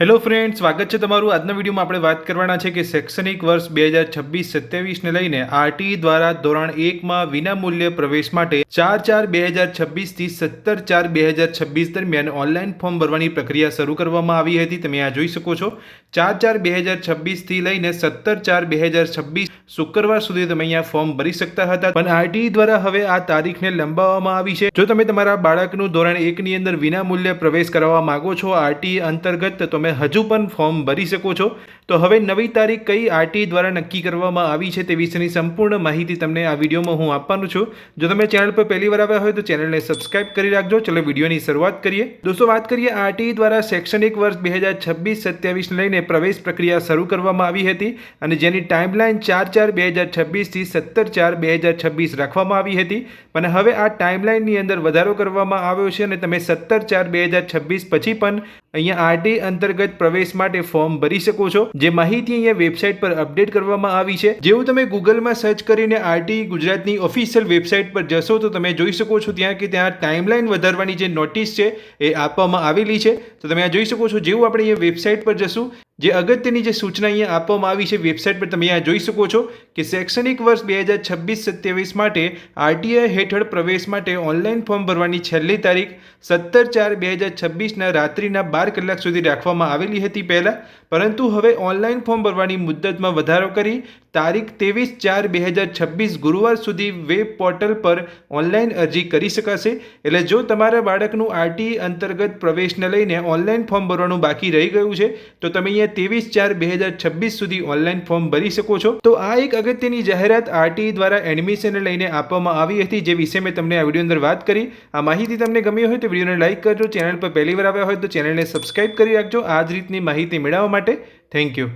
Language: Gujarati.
હેલો ફ્રેન્ડ, સ્વાગત છે તમારું। આજના વિડીયોમાં આપણે વાત કરવાના છે કે શૈક્ષણિક વર્ષ 2026-27ને લઈને આરટીઈ દ્વારા ધોરણ 1માં વિનામૂલ્ય પ્રવેશ માટે 4/4/2026 થી 17/4/2026 દરમિયાન ઓનલાઈન ફોર્મ ભરવાની પ્રક્રિયા શરૂ કરવામાં આવી હતી। તમે આ જોઈ શકો છો 4/4/2026 થી લઈને 17/4/2026 શુક્રવાર સુધી તમે અહીંયા ફોર્મ ભરી શકતા હતા, પણ આરટીઈ દ્વારા હવે આ તારીખને લંબાવવામાં આવી છે। જો તમે તમારા બાળકનું ધોરણ 1ની અંદર વિનામૂલ્ય પ્રવેશ કરાવવા માંગો છો આરટીઈ અંતર્ગત, તો તમે હજુ પણ ફોર્મ ભરી શકો છો। તો હવે નવી તારીખ કઈ આરટીઈ દ્વારા નક્કી કરવામાં આવી છે તે વિશેની સંપૂર્ણ માહિતી તમને આ વિડીયોમાં હું આપવાનો છું। જો તમે ચેનલ પર પહેલી વાર આવ્યા હોય તો ચેનલને સબસ્ક્રાઇબ કરી રાખજો। ચલો વિડીયોની શરૂઆત કરીએ। દોસ્તો, વાત કરીએ આરટીઈ દ્વારા શૈક્ષણિક વર્ષ 2026-27ને લઈને પ્રવેશ પ્રક્રિયા શરૂ કરવામાં આવી હતી અને જેની ટાઈમલાઈન 4/4/2026 થી 17/4/2026 રાખવામાં આવી હતી, પણ હવે આ ટાઈમલાઈનની અંદર વધારો કરવામાં આવ્યો છે અને તમે 17/4/2026 પછી પણ અહીંયા આરટીઈ અંતર્ગત પ્રવેશ માટે ફોર્મ ભરી શકો છો। જે માહિતી અહીંયા વેબસાઇટ પર અપડેટ કરવામાં આવી છે। જેવું તમે ગૂગલમાં સર્ચ કરીને આરટીઈ ગુજરાતની ઓફિશિયલ વેબસાઇટ પર જશો તો તમે જોઈ શકો છો ત્યાં ટાઈમલાઈન વધારવાની જે નોટિસ છે એ આપવામાં આવેલી છે। તો તમે આ જોઈ શકો છો। જેવું આપણે અહીંયા વેબસાઇટ પર જશું, જે અગત્યની જે સૂચના અહીંયા આપવામાં આવી છે વેબસાઇટ પર તમે અહીંયા જોઈ શકો છો કે શૈક્ષણિક વર્ષ 2026-27 માટે આરટીઈ હેઠળ પ્રવેશ માટે ઓનલાઈન ફોર્મ ભરવાની છેલ્લી તારીખ 17/4/2026ના રાત્રિના 12 કલાક સુધી રાખવામાં આવેલી હતી પહેલાં, પરંતુ હવે ઓનલાઈન ફોર્મ ભરવાની મુદ્દતમાં વધારો કરી તારીખ 23/4/2026 ગુરુવાર સુધી વેબ પોર્ટલ પર ઓનલાઈન અરજી કરી શકાશે। એટલે જો તમારા બાળકનું આરટીઈ અંતર્ગત પ્રવેશને લઈને ઓનલાઈન ફોર્મ ભરવાનું બાકી રહી ગયું છે તો તમે અહીંયા 23/4/2026 સુધી ઓનલાઈન ફોર્મ ભરી શકો છો। તો આ એક અગત્યની જાહેરાત આરટીઈ દ્વારા એડમિશનને લઈને આપવામાં આવી હતી, જે વિશે મેં તમને આ વિડીયો અંદર વાત કરી। આ માહિતી તમને ગમી હોય તો વિડીયોને લાઈક કરજો। ચેનલ પર પહેલી વાર આવ્યા હોય તો ચેનલને સબસ્ક્રાઇબ કરી રાખજો આ જ રીતની માહિતી મેળવવા માટે। Thank you.